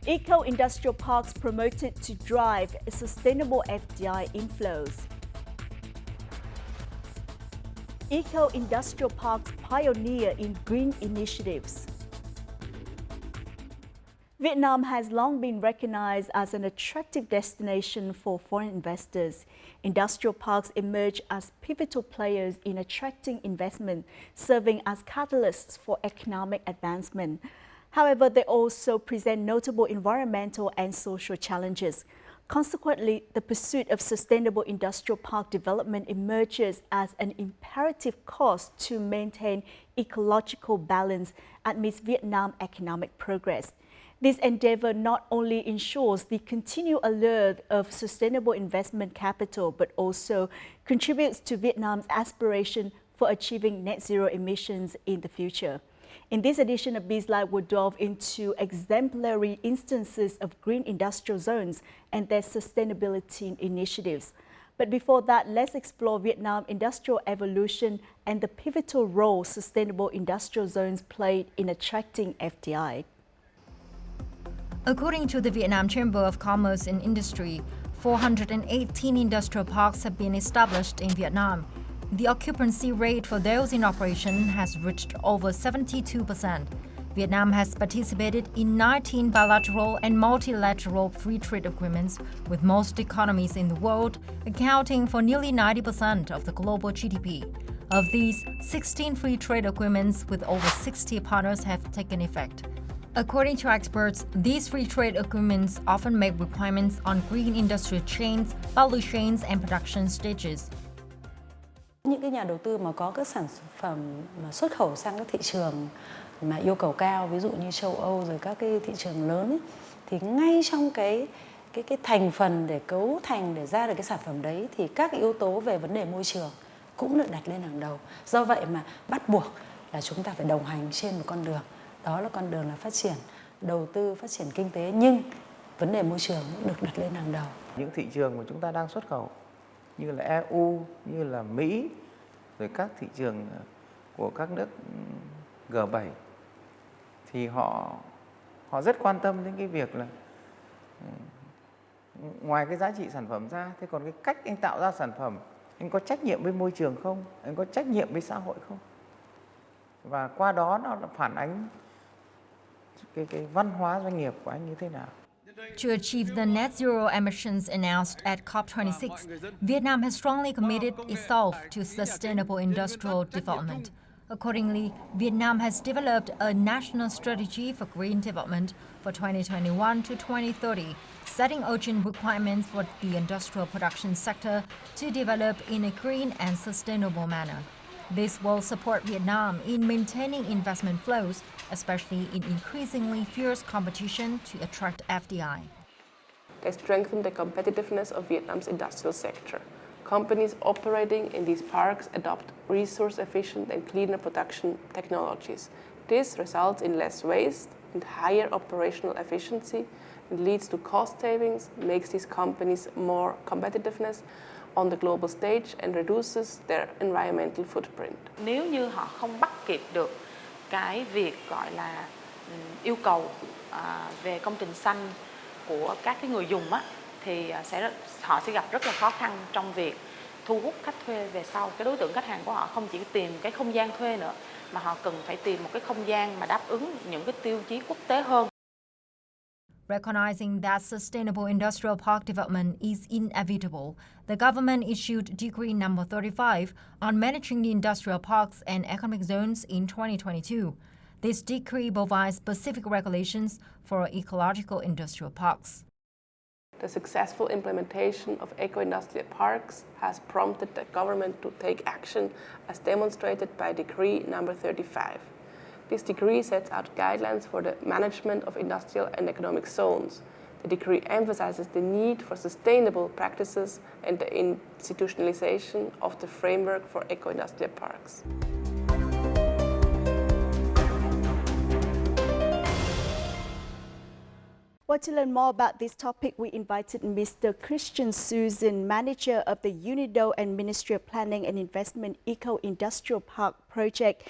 Eco-industrial parks promoted to drive sustainable FDI inflows. Eco-industrial parks pioneer in green initiatives. Vietnam has long been recognized as an attractive destination for foreign investors. Industrial parks emerge as pivotal players in attracting investment, serving as catalysts for economic advancement. However, they also present notable environmental and social challenges. Consequently, the pursuit of sustainable industrial park development emerges as an imperative cause to maintain ecological balance amidst Vietnam's economic progress. This endeavor not only ensures the continued allure of sustainable investment capital, but also contributes to Vietnam's aspiration for achieving net zero emissions in the future. In this edition of BizLive, we'll delve into exemplary instances of green industrial zones and their sustainability initiatives. But before that, let's explore Vietnam's industrial evolution and the pivotal role sustainable industrial zones played in attracting FDI. According to the Vietnam Chamber of Commerce and Industry, 418 industrial parks have been established in Vietnam. The occupancy rate for those in operation has reached over 72%. Vietnam has participated in 19 bilateral and multilateral free trade agreements with most economies in the world, accounting for nearly 90% of the global GDP. Of these, 16 free trade agreements with over 60 partners have taken effect. According to experts, these free trade agreements often make requirements on green industrial chains, value chains, and production stages. Những cái nhà đầu tư mà có các sản phẩm mà xuất khẩu sang các thị trường mà yêu cầu cao, ví dụ như châu Âu rồi các cái thị trường lớn ấy, thì ngay trong cái thành phần để cấu thành để ra được cái sản phẩm đấy thì các cái yếu tố về vấn đề môi trường cũng được đặt lên hàng đầu. Do vậy mà bắt buộc là chúng ta phải đồng hành trên một con đường. Đó là con đường là phát triển đầu tư, phát triển kinh tế, nhưng vấn đề môi trường cũng được đặt lên hàng đầu. Những thị trường mà chúng ta đang xuất khẩu như là EU, như là Mỹ, rồi các thị trường của các nước G7 thì họ rất quan tâm đến cái việc là ngoài cái giá trị sản phẩm ra, thế còn cái cách anh tạo ra sản phẩm, anh có trách nhiệm với môi trường không? Anh có trách nhiệm với xã hội không? Và qua đó nó phản ánh cái văn hóa doanh nghiệp của anh như thế nào. To achieve the net zero emissions announced at COP26, Vietnam has strongly committed itself to sustainable industrial development. Accordingly, Vietnam has developed a national strategy for green development for 2021 to 2030, setting urgent requirements for the industrial production sector to develop in a green and sustainable manner. This will support Vietnam in maintaining investment flows, especially in increasingly fierce competition to attract FDI. They strengthen the competitiveness of Vietnam's industrial sector. Companies operating in these parks adopt resource-efficient and cleaner production technologies. This results in less waste and higher operational efficiency and leads to cost savings, makes these companies more competitiveness on the global stage and reduces their environmental footprint. Nếu như họ không bắt kịp được cái việc gọi là yêu cầu về công trình xanh của các cái người dùng á, thì họ sẽ gặp rất là khó khăn trong việc thu hút khách thuê về sau. Cái đối tượng khách hàng của họ không chỉ tìm cái không gian thuê nữa, mà họ cần phải tìm một cái không gian mà đáp ứng những cái tiêu chí quốc tế hơn. Recognizing that sustainable industrial park development is inevitable, the government issued Decree number 35 on managing the industrial parks and economic zones in 2022. This decree provides specific regulations for ecological industrial parks. The successful implementation of eco-industrial parks has prompted the government to take action as demonstrated by Decree number 35. This decree sets out guidelines for the management of industrial and economic zones. The decree emphasizes the need for sustainable practices and the institutionalization of the framework for eco-industrial parks. While Well, to learn more about this topic, we invited Mr. Christian Susan, manager of the UNIDO and Ministry of Planning and Investment Eco-Industrial Park project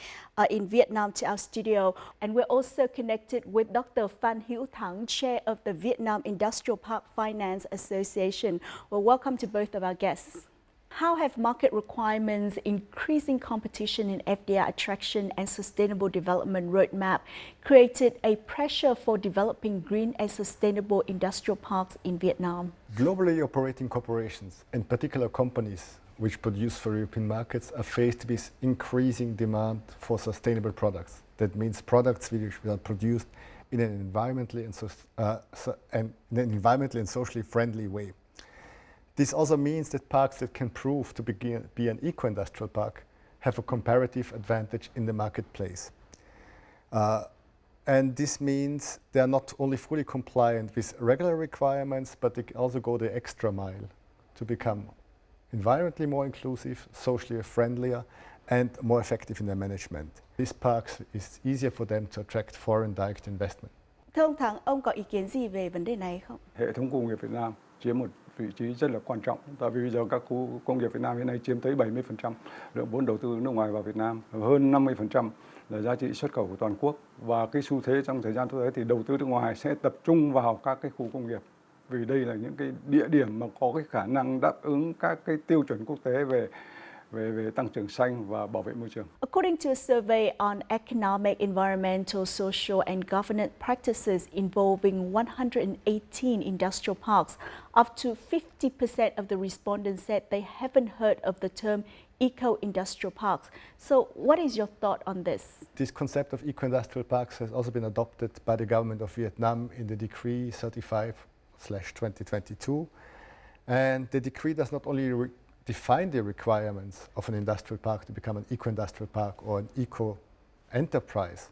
in Vietnam to our studio. And we're also connected with Dr. Phan Hiễu Thắng, chair of the Vietnam Industrial Park Finance Association. Well, welcome to both of our guests. How have market requirements, increasing competition in FDI attraction and sustainable development roadmap created a pressure for developing green and sustainable industrial parks in Vietnam? Globally operating corporations, in particular companies which produce for European markets, are faced with increasing demand for sustainable products. That means products which are produced in an environmentally and socially friendly way. This also means that parks that can prove to be an eco-industrial park have a comparative advantage in the marketplace. And this means they are not only fully compliant with regular requirements, but they also go the extra mile to become environmentally more inclusive, socially friendlier, and more effective in their management. These parks is easier for them to attract foreign direct investment. Thưa ông Thắng, ông có ý kiến gì về vấn đề này không? Hệ thống công nghiệp Việt Nam chiếm một vị trí rất là quan trọng, tại vì bây giờ các khu công nghiệp Việt Nam hiện nay chiếm tới 70% lượng vốn đầu tư nước ngoài vào Việt Nam, hơn 50% là giá trị xuất khẩu của toàn quốc. Và cái xu thế trong thời gian tới thì đầu tư nước ngoài sẽ tập trung vào các cái khu công nghiệp, vì đây là những cái địa điểm mà có cái khả năng đáp ứng các cái tiêu chuẩn quốc tế về tăng trưởng xanh và bảo vệ môi trường. According to a survey on economic, environmental, social and governance practices involving 118 industrial parks, up to 50% of the respondents said they haven't heard of the term eco-industrial parks. So what is your thought on this? This concept of eco-industrial parks has also been adopted by the government of Vietnam in the Decree 35/2022. And the decree does not only define the requirements of an industrial park to become an eco-industrial park or an eco-enterprise,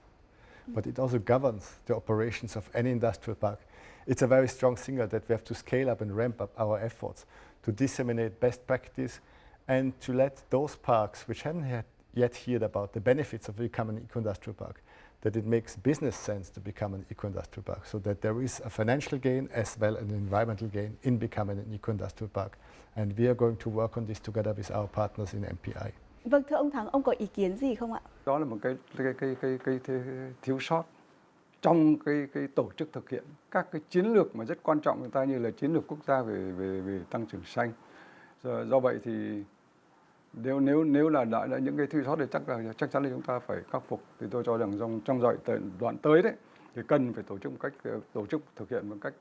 but it also governs the operations of any industrial park. It's a very strong signal that we have to scale up and ramp up our efforts to disseminate best practice and to let those parks which haven't yet heard about the benefits of becoming an eco-industrial park, that it makes business sense to become an eco-industrial park, so that there is a financial gain as well as an environmental gain in becoming an eco-industrial park. And we are going to work on this together with our partners in MPI. Vâng, thưa ông Thắng, ông có ý kiến gì không ạ? Đó là một cái thiếu sót trong cái tổ chức thực hiện các cái chiến lược mà rất quan trọng người ta, như là chiến lược quốc gia về tăng trưởng xanh. Do vậy thì nếu là đã những cái thiếu sót thì chắc chắn là chúng ta phải khắc phục. Thì tôi cho rằng trong đoạn tới đấy thì cần phải tổ chức thực hiện một cách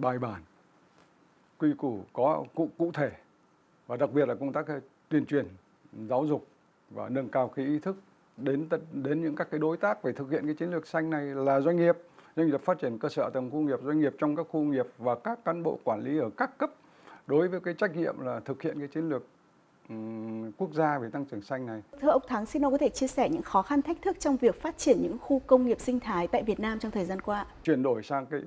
bài bản, quy củ, có cụ thể, và đặc biệt là công tác tuyên truyền, giáo dục và nâng cao cái ý thức đến những các cái đối tác về thực hiện cái chiến lược xanh này là doanh nghiệp phát triển cơ sở tầng khu nghiệp, doanh nghiệp trong các khu nghiệp và các cán bộ quản lý ở các cấp đối với cái trách nhiệm là thực hiện cái chiến lược quốc gia về tăng trưởng xanh này. Thưa ông Thắng, xin ông có thể chia sẻ những khó khăn thách thức trong việc phát triển những khu công nghiệp sinh thái tại Việt Nam trong thời gian qua? Chuyển đổi sang cái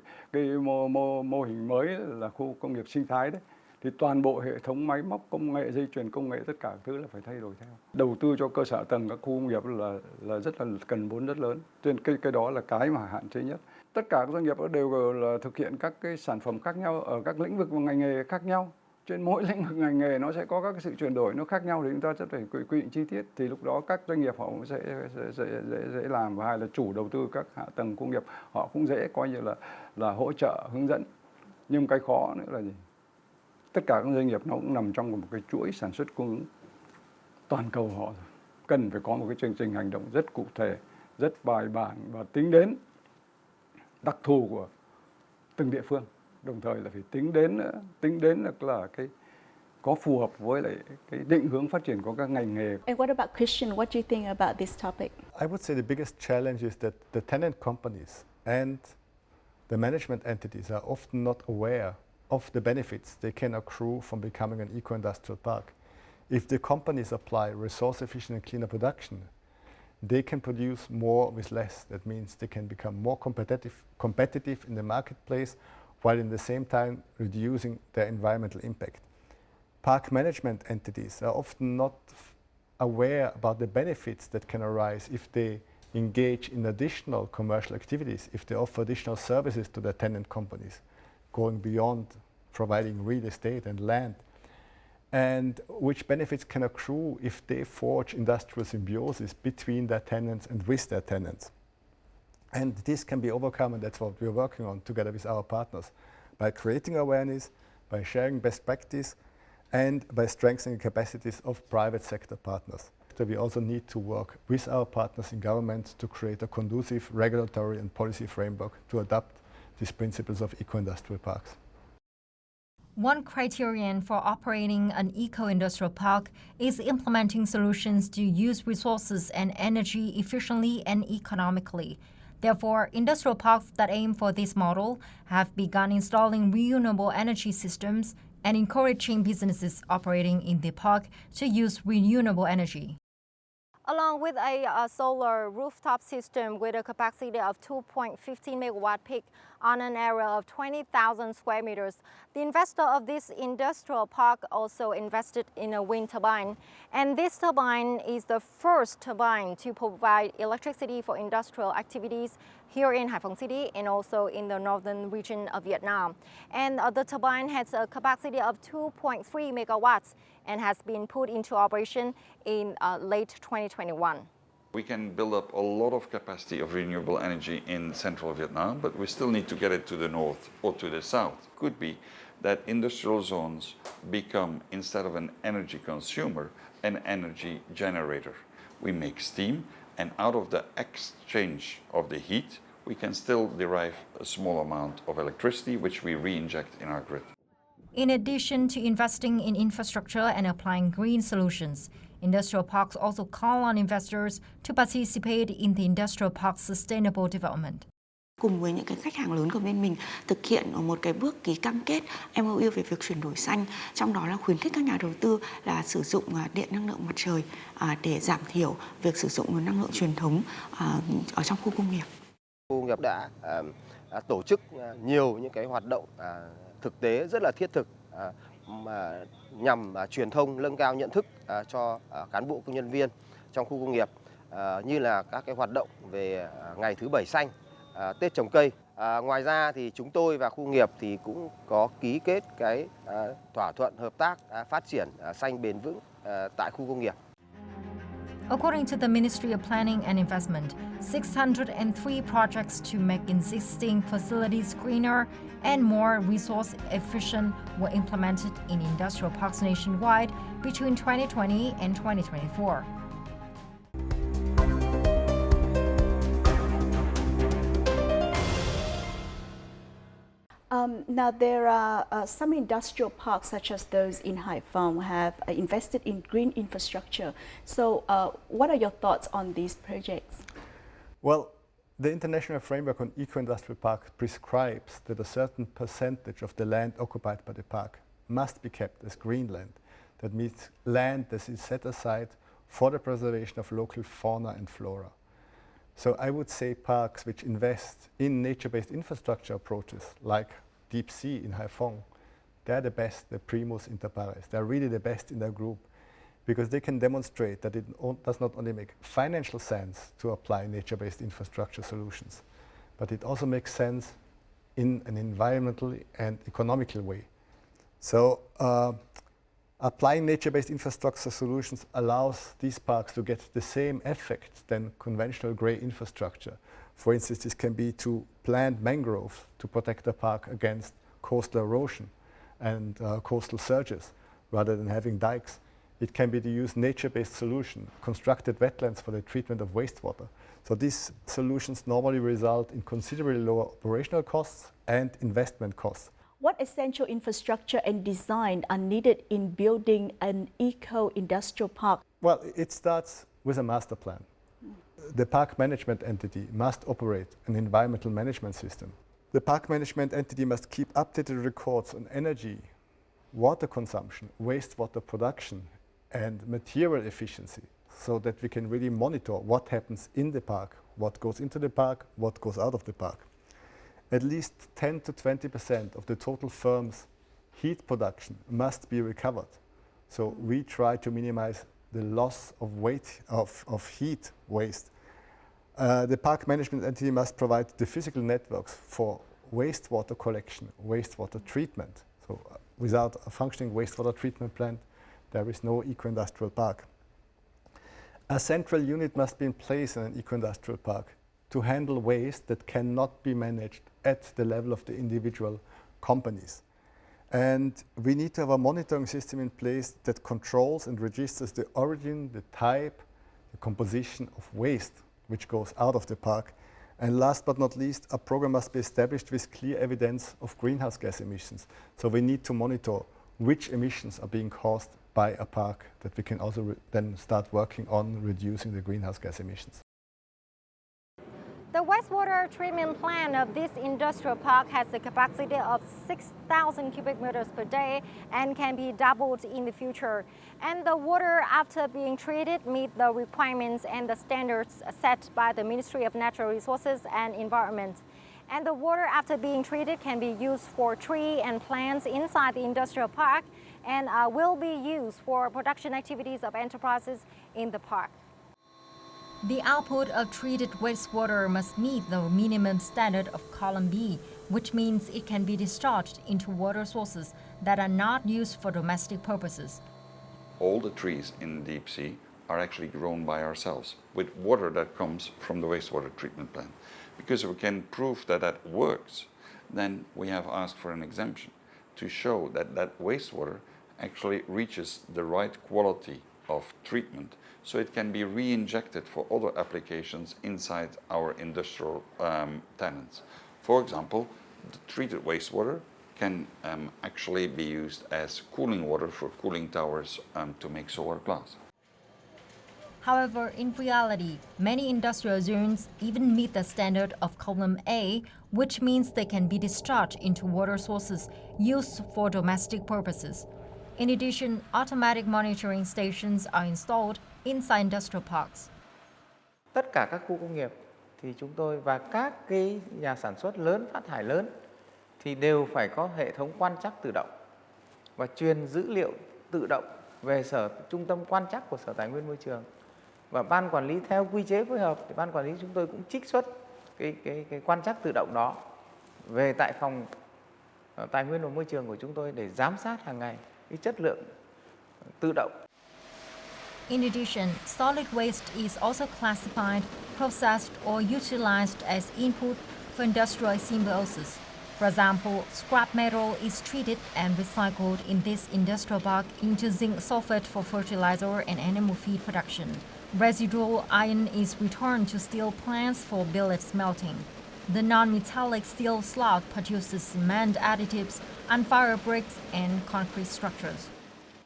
mô hình mới là khu công nghiệp sinh thái đấy, thì toàn bộ hệ thống máy móc, công nghệ, dây chuyền công nghệ, tất cả thứ là phải thay đổi theo. Đầu tư cho cơ sở tầng các khu công nghiệp là rất là cần vốn rất lớn. Cho nên cái đó là cái mà hạn chế nhất. Tất cả các doanh nghiệp đều là thực hiện các cái sản phẩm khác nhau ở các lĩnh vực và ngành nghề khác nhau. Trên mỗi lĩnh vực ngành nghề nó sẽ có các cái sự chuyển đổi nó khác nhau, thì chúng ta sẽ phải quy định chi tiết, thì lúc đó các doanh nghiệp họ cũng sẽ dễ làm, và hay là chủ đầu tư các hạ tầng công nghiệp họ cũng dễ coi như là hỗ trợ hướng dẫn. Nhưng cái khó nữa là gì? Tất cả các doanh nghiệp nó cũng nằm trong một cái chuỗi sản xuất cung ứng toàn cầu, họ cần phải có một cái chương trình hành động rất cụ thể, rất bài bản và tính đến đặc thù của từng địa phương. Đồng thời là phải tính đến là cái có phù hợp với lại cái định hướng phát triển của các ngành nghề. And what about Christian? What do you think about this topic? I would say the biggest challenge is that the tenant companies and the management entities are often not aware of the benefits they can accrue from becoming an eco-industrial park. If the companies apply resource efficient and cleaner production, they can produce more with less. That means they can become more competitive in the marketplace, while in the same time reducing their environmental impact. Park management entities are often not aware about the benefits that can arise if they engage in additional commercial activities, if they offer additional services to their tenant companies, going beyond providing real estate and land, and which benefits can accrue if they forge industrial symbiosis between their tenants and with their tenants. And this can be overcome, and that's what we're working on together with our partners, by creating awareness, by sharing best practice, and by strengthening capacities of private sector partners. So we also need to work with our partners in government to create a conducive regulatory and policy framework to adopt these principles of eco-industrial parks. One criterion for operating an eco-industrial park is implementing solutions to use resources and energy efficiently and economically. Therefore, industrial parks that aim for this model have begun installing renewable energy systems and encouraging businesses operating in the park to use renewable energy. Along with a solar rooftop system with a capacity of 2.15 megawatt peak on an area of 20,000 square meters, the investor of this industrial park also invested in a wind turbine. And this turbine is the first turbine to provide electricity for industrial activities here in Hải Phòng City and also in the northern region of Vietnam. And the turbine has a capacity of 2.3 megawatts and has been put into operation in late 2021. We can build up a lot of capacity of renewable energy in central Vietnam, but we still need to get it to the north or to the south. Could be that industrial zones become, instead of an energy consumer, an energy generator. We make steam, and out of the exchange of the heat, we can still derive a small amount of electricity, which we re-inject in our grid. In addition to investing in infrastructure and applying green solutions, industrial parks also call on investors to participate in the industrial park's sustainable development. Cùng với những cái khách hàng lớn của bên mình thực hiện một cái bước ký cam kết MOU về việc chuyển đổi xanh, trong đó là khuyến khích các nhà đầu tư là sử dụng điện năng lượng mặt trời để giảm thiểu việc sử dụng nguồn năng lượng truyền thống ở trong khu công nghiệp. Khu công nghiệp đã tổ chức nhiều những cái hoạt động thực tế rất là thiết thực nhằm truyền thông nâng cao nhận thức cho cán bộ công nhân viên trong khu công nghiệp, như là các cái hoạt động về ngày thứ Bảy xanh, Tết trồng cây. Ngoài ra thì chúng tôi và khu nghiệp thì cũng có ký kết cái thỏa thuận hợp tác phát triển xanh bền vững tại khu công nghiệp. According to the Ministry of Planning and Investment, 603 projects to make existing facilities greener and more resource efficient were implemented in industrial parks nationwide between 2020 and 2024. Now, there are some industrial parks, such as those in Hải Phòng, have invested in green infrastructure. So what are your thoughts on these projects? Well, the International Framework on Eco-Industrial Parks prescribes that a certain percentage of the land occupied by the park must be kept as green land. That means land that is set aside for the preservation of local fauna and flora. So I would say parks which invest in nature-based infrastructure approaches, like Deep Sea in Hải Phòng, they're the best, the primus inter pares. They're really the best in their group, because they can demonstrate that it does not only make financial sense to apply nature-based infrastructure solutions, but it also makes sense in an environmentally and economical way. So applying nature-based infrastructure solutions allows these parks to get the same effect than conventional grey infrastructure. For instance, this can be to plant mangroves to protect the park against coastal erosion and coastal surges, rather than having dikes. It can be to use nature-based solution, constructed wetlands for the treatment of wastewater. So these solutions normally result in considerably lower operational costs and investment costs. What essential infrastructure and design are needed in building an eco-industrial park? Well, it starts with a master plan. The park management entity must operate an environmental management system. The park management entity must keep updated records on energy, water consumption, wastewater production, and material efficiency, so that we can really monitor what happens in the park, what goes into the park, what goes out of the park. At least 10 to 20% of the total firm's heat production must be recovered. So we try to minimize the loss of weight of heat waste. The park management entity must provide the physical networks for wastewater collection, wastewater treatment. So without a functioning wastewater treatment plant, there is no eco-industrial park. A central unit must be in place in an eco-industrial park to handle waste that cannot be managed at the level of the individual companies. And we need to have a monitoring system in place that controls and registers the origin, the type, the composition of waste which goes out of the park. And last but not least, a program must be established with clear evidence of greenhouse gas emissions. So we need to monitor which emissions are being caused by a park, that we can also then start working on reducing the greenhouse gas emissions. The wastewater treatment plant of this industrial park has a capacity of 6,000 cubic meters per day and can be doubled in the future. And the water, after being treated, meet the requirements and the standards set by the Ministry of Natural Resources and Environment. And the water, after being treated, can be used for tree and plants inside the industrial park and will be used for production activities of enterprises in the park. The output of treated wastewater must meet the minimum standard of column B, which means it can be discharged into water sources that are not used for domestic purposes. All the trees in the deep sea are actually grown by ourselves with water that comes from the wastewater treatment plant. Because we can prove that that works, then we have asked for an exemption to show that that wastewater actually reaches the right quality of treatment, so it can be re-injected for other applications inside our industrial tenants. For example, the treated wastewater can actually be used as cooling water for cooling towers to make solar glass. However, in reality, many industrial zones even meet the standard of column A, which means they can be discharged into water sources used for domestic purposes. In addition, automatic monitoring stations are installed inside industrial parks. Tất cả các khu công nghiệp thì chúng tôi và các cái nhà sản xuất lớn, phát thải lớn thì đều phải có hệ thống quan trắc tự động và truyền dữ liệu tự động về trung tâm quan trắc của Sở Tài nguyên Môi trường. Và ban quản lý theo quy chế phối hợp thì ban quản lý chúng tôi cũng trích xuất cái quan trắc tự động đó về tại phòng Tài nguyên và Môi trường của chúng tôi để giám sát hàng ngày cái chất lượng tự động. In addition, solid waste is also classified, processed, or utilized as input for industrial symbiosis. For example, scrap metal is treated and recycled in this industrial park into zinc sulfate for fertilizer and animal feed production. Residual iron is returned to steel plants for billet smelting. The non-metallic steel slag produces cement additives, unfired bricks, and concrete structures.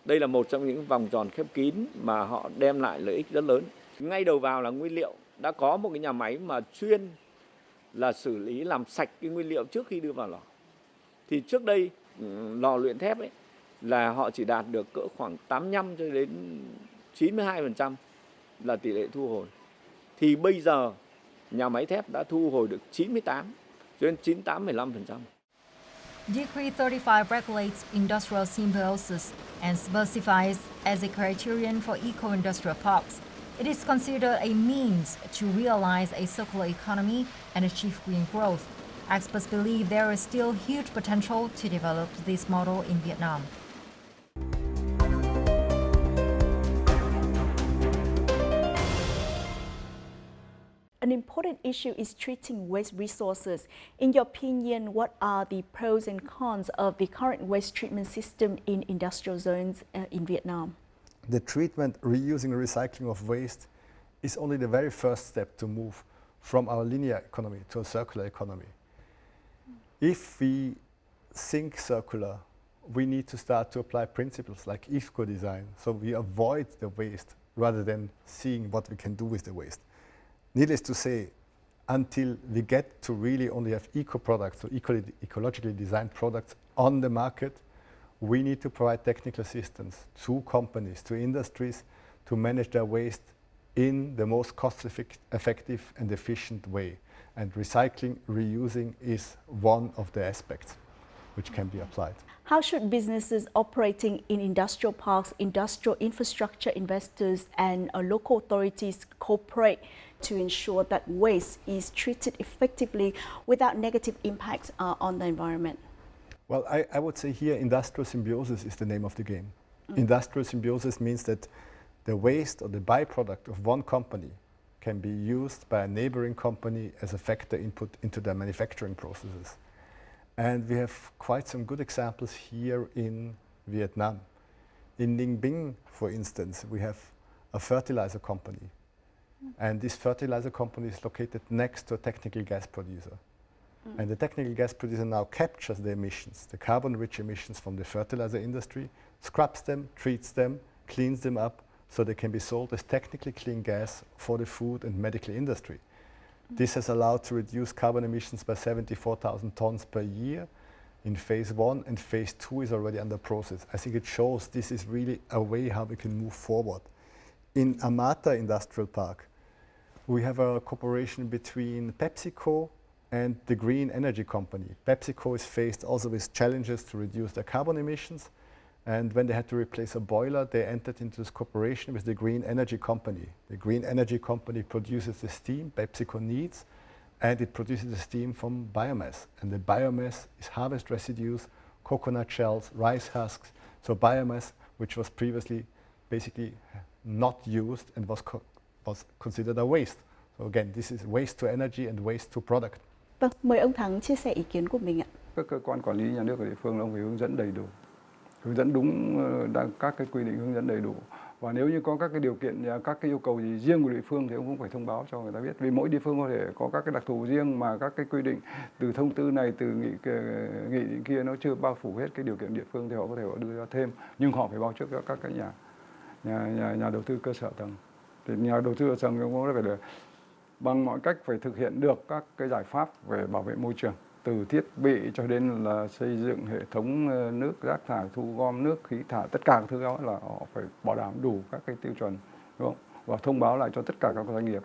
Đây là một trong những vòng tròn khép kín mà họ đem lại lợi ích rất lớn. Ngay đầu vào là nguyên liệu, đã có một cái nhà máy mà chuyên là xử lý làm sạch cái nguyên liệu trước khi đưa vào lò. Thì trước đây lò luyện thép ấy là họ chỉ đạt được cỡ khoảng 85 cho đến 92% là tỷ lệ thu hồi. Thì bây giờ nhà máy thép đã thu hồi được 98 cho đến 98-15%. Decree 35 regulates industrial symbiosis and specifies as a criterion for eco-industrial parks. It is considered a means to realize a circular economy and achieve green growth. Experts believe there is still huge potential to develop this model in Vietnam. An important issue is treating waste resources. In your opinion, what are the pros and cons of the current waste treatment system in industrial zones in Vietnam? The treatment, reusing, and recycling of waste is only the very first step to move from our linear economy to a circular economy. If we think circular, we need to start to apply principles like eco-design, so we avoid the waste rather than seeing what we can do with the waste. Needless to say, until we get to really only have eco-products, so ecologically designed products on the market, we need to provide technical assistance to companies, to industries, to manage their waste in the most cost-effective and efficient way. And recycling, reusing is one of the aspects which can be applied. How should businesses operating in industrial parks, industrial infrastructure investors and local authorities cooperate to ensure that waste is treated effectively without negative impacts on the environment? Well, I would say here industrial symbiosis is the name of the game. Industrial symbiosis means that the waste or the byproduct of one company can be used by a neighboring company as a factor input into their manufacturing processes. And we have quite some good examples here in Vietnam. In Ninh Binh, for instance, we have a fertilizer company. And this fertilizer company is located next to a technical gas producer. And the technical gas producer now captures the emissions, the carbon-rich emissions from the fertilizer industry, scrubs them, treats them, cleans them up, so they can be sold as technically clean gas for the food and medical industry. This has allowed to reduce carbon emissions by 74,000 tons per year in phase 1, and phase 2 is already under process. I think it shows this is really a way how we can move forward. In Amata Industrial Park, we have a cooperation between PepsiCo and the green energy company. PepsiCo is faced also with challenges to reduce their carbon emissions. And when they had to replace a boiler, they entered into this cooperation with the green energy company. The green energy company produces the steam PepsiCo needs, and it produces the steam from biomass. And the biomass is harvest residues, coconut shells, rice husks, so biomass which was previously basically not used and was considered a waste. So again, this is waste to energy and waste to product. Vâng, mời ông Thắng chia sẻ ý kiến của mình ạ. Các cơ quan quản lý nhà nước ở địa phương là phải hướng dẫn đầy đủ, hướng dẫn đúng các cái quy định, hướng dẫn đầy đủ. Và nếu như có các cái điều kiện, các cái yêu cầu gì riêng của địa phương thì ông cũng phải thông báo cho người ta biết. Vì mỗi địa phương có thể có các cái đặc thù riêng mà các cái quy định từ thông tư này, từ nghị định kia nó chưa bao phủ hết cái điều kiện địa phương thì họ có thể đưa ra thêm. Nhưng họ phải báo trước cho các cái nhà đầu tư cơ sở tầng. Thì nhà đầu tư cơ sở tầng cũng phải để bằng mọi cách phải thực hiện được các cái giải pháp về bảo vệ môi trường, từ thiết bị cho đến là xây dựng hệ thống nước rác thải, thu gom nước, khí thải, tất cả các thứ đó là họ phải bảo đảm đủ các cái tiêu chuẩn, đúng không? Và thông báo lại cho tất cả các doanh nghiệp.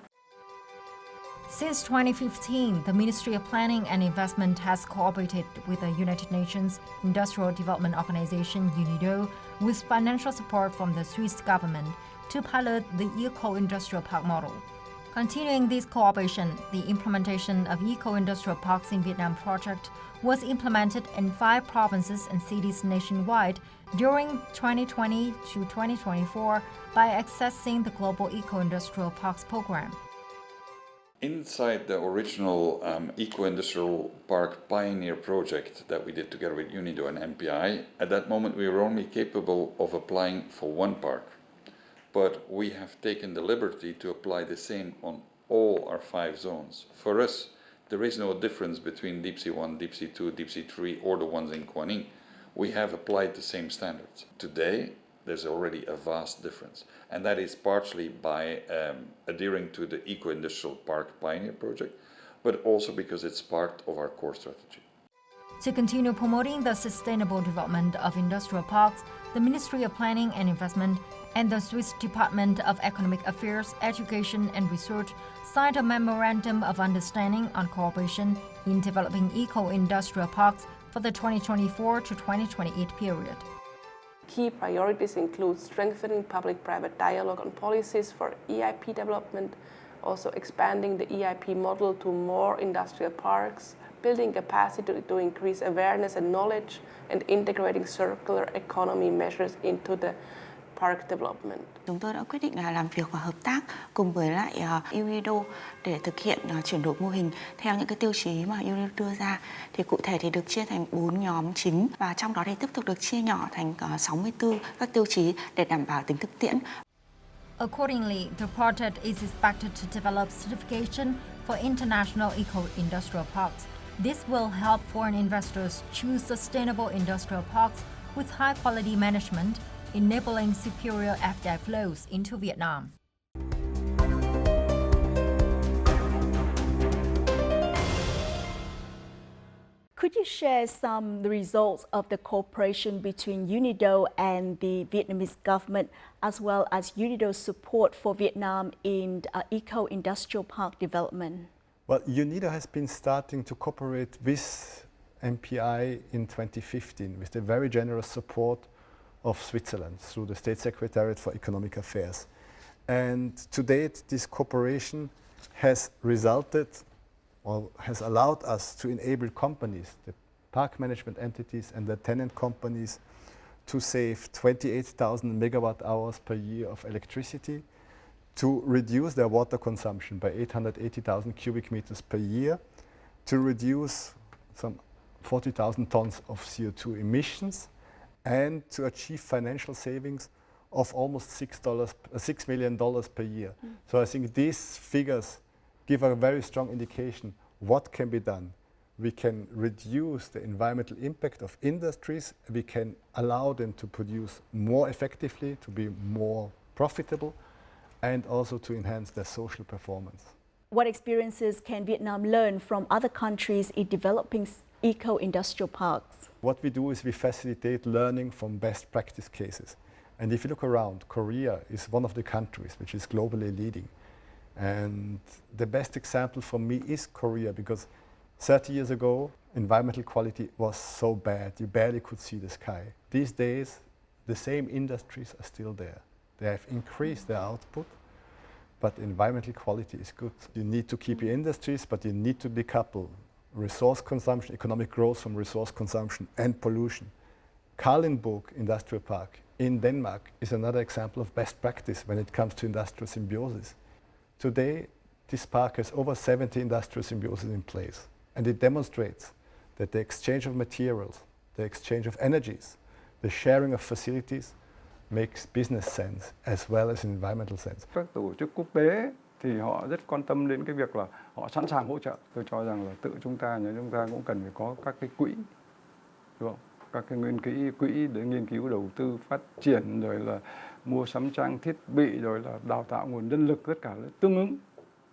Since 2015, the Ministry of Planning and Investment has cooperated with the United Nations Industrial Development Organization UNIDO with financial support from the Swiss government to pilot the eco-industrial park model. Continuing this cooperation, the implementation of eco-industrial parks in Vietnam project was implemented in 5 provinces and cities nationwide during 2020 to 2024 by accessing the Global Eco-Industrial Parks Program. Inside the original Eco-Industrial Park Pioneer project that we did together with UNIDO and MPI, at that moment we were only capable of applying for one park. But we have taken the liberty to apply the same on all our 5 zones. For us, there is no difference between Deep Sea 1, Deep Sea 2, Deep Sea 3 or the ones in Quang Ninh. We have applied the same standards. Today, there's already a vast difference. And that is partially by adhering to the Eco-Industrial Park Pioneer project, but also because it's part of our core strategy. To continue promoting the sustainable development of industrial parks, the Ministry of Planning and Investment and the Swiss Department of Economic Affairs, Education and Research signed a Memorandum of Understanding on cooperation in developing eco-industrial parks for the 2024 to 2028 period. Key priorities include strengthening public-private dialogue on policies for EIP development, also expanding the EIP model to more industrial parks, building capacity to increase awareness and knowledge, and integrating circular economy measures into the park development. Chúng tôi đã quyết định là làm việc và hợp tác cùng với lại UNIDO để thực hiện chuyển đổi mô hình theo những cái tiêu chí mà UNIDO đưa ra. Thì cụ thể thì được chia thành 4 nhóm chính và trong đó thì tiếp tục được chia nhỏ thành 64 các tiêu chí để đảm bảo tính thực tiễn. Accordingly, the project is expected to develop certification for international eco-industrial parks. This will help foreign investors choose sustainable industrial parks with high-quality management, enabling superior FDI flows into Vietnam. Could you share some of the results of the cooperation between UNIDO and the Vietnamese government, as well as UNIDO's support for Vietnam in eco-industrial park development? Well, UNIDO has been starting to cooperate with MPI in 2015 with the very generous support of Switzerland through the State Secretariat for Economic Affairs. And to date, this cooperation has resulted or has allowed us to enable companies, the park management entities and the tenant companies, to save 28,000 megawatt hours per year of electricity, to reduce their water consumption by 880,000 cubic meters per year, to reduce some 40,000 tons of CO2 emissions, and to achieve financial savings of almost $6 million per year. So I think these figures give a very strong indication what can be done. We can reduce the environmental impact of industries, we can allow them to produce more effectively, to be more profitable, and also to enhance their social performance. What experiences can Vietnam learn from other countries in developing eco-industrial parks? What we do is we facilitate learning from best practice cases. And if you look around, Korea is one of the countries which is globally leading. And the best example for me is Korea, because 30 years ago, environmental quality was so bad, you barely could see the sky. These days, the same industries are still there. They have increased their output, but environmental quality is good. You need to keep your industries, but you need to decouple resource consumption, economic growth from resource consumption and pollution. Kalundborg Industrial Park in Denmark is another example of best practice when it comes to industrial symbiosis. Today, this park has over 70 industrial symbioses in place, and it demonstrates that the exchange of materials, the exchange of energies, the sharing of facilities makes business sense as well as environmental sense. Các tổ chức quốc tế thì họ rất quan tâm đến cái việc là họ sẵn sàng hỗ trợ. Tôi cho rằng là tự chúng ta cũng cần phải có các cái quỹ, đúng không? Các cái quỹ để nghiên cứu đầu tư phát triển, rồi là mua sắm trang thiết bị, rồi là đào tạo nguồn nhân lực, tất cả tương ứng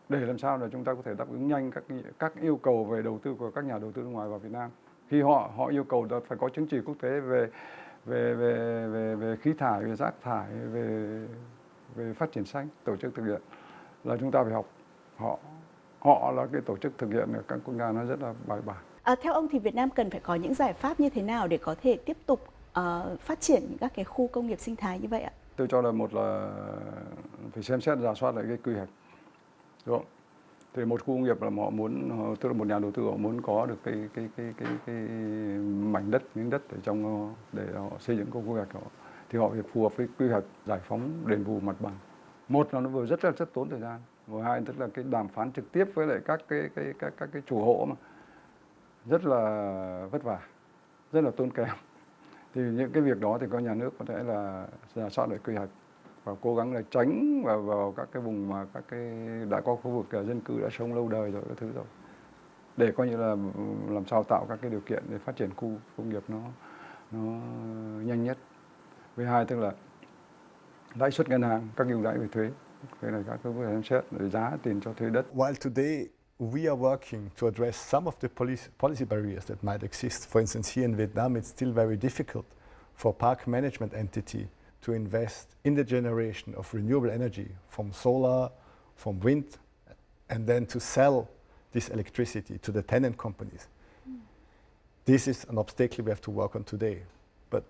để làm sao là chúng ta có thể đáp ứng nhanh các yêu cầu về đầu tư của các nhà đầu tư nước ngoài vào Việt Nam. Khi họ yêu cầu phải có chứng chỉ quốc tế về khí thải, về rác thải, về phát triển xanh, tổ chức thực hiện là chúng ta phải học họ là cái tổ chức thực hiện ở các quốc gia nó rất là bài bản. Theo ông thì Việt Nam cần phải có những giải pháp như thế nào để có thể tiếp tục phát triển những các cái khu công nghiệp sinh thái như vậy ạ? Tôi cho là một là phải xem xét rà soát lại cái quy hoạch, đúng không? Thì một khu công nghiệp là họ muốn, tức là một nhà đầu tư họ muốn có được cái mảnh đất, miếng đất để họ xây dựng công quy hoạch họ, thì họ phải phù hợp với quy hoạch giải phóng đền bù mặt bằng. Một là nó vừa rất tốn thời gian, và hai tức là cái đàm phán trực tiếp với lại các cái chủ hộ mà rất là vất vả, rất là tốn kém. Thì những cái việc đó thì có nhà nước có thể là rà soát lại quy hoạch và cố gắng là tránh vào các cái vùng mà các cái đã có khu vực dân cư đã sống lâu đời rồi các thứ rồi, để coi như là làm sao tạo các cái điều kiện để phát triển khu công nghiệp nó nhanh nhất. Với hai tức là lãi suất ngân hàng, các ưu đãi về thuế, cái này các cái có thể xem xét để giá tiền cho thuê đất. While today we are working to address some of the policy barriers that might exist. For instance, here in Vietnam, it's still very difficult for park management entity to invest in the generation of renewable energy from solar, from wind, and then to sell this electricity to the tenant companies. This is an obstacle we have to work on today. But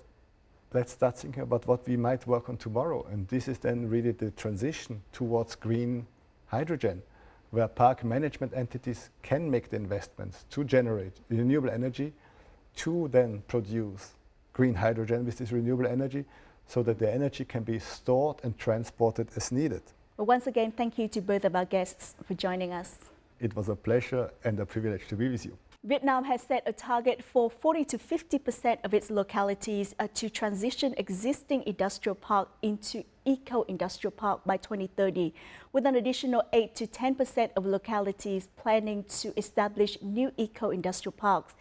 let's start thinking about what we might work on tomorrow. And this is then really the transition towards green hydrogen, where park management entities can make the investments to generate renewable energy, to then produce green hydrogen with this renewable energy, so that the energy can be stored and transported as needed. Well, once again, thank you to both of our guests for joining us. It was a pleasure and a privilege to be with you. Vietnam has set a target for 40 to 50% of its localities to transition existing industrial park into eco-industrial park by 2030, with an additional 8 to 10% of localities planning to establish new eco-industrial parks.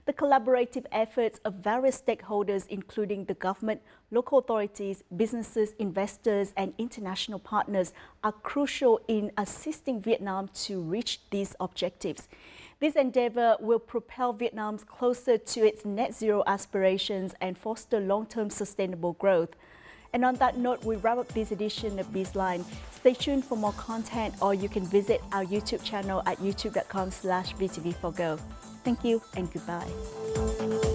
The collaborative efforts of various stakeholders, including the government, local authorities, businesses, investors, and international partners, are crucial in assisting Vietnam to reach these objectives. This endeavor will propel Vietnam closer to its net zero aspirations and foster long-term sustainable growth. And on that note, we wrap up this edition of BizLine. Stay tuned for more content, or you can visit our YouTube channel at youtube.com/VTV4Go. Thank you and goodbye. Việt.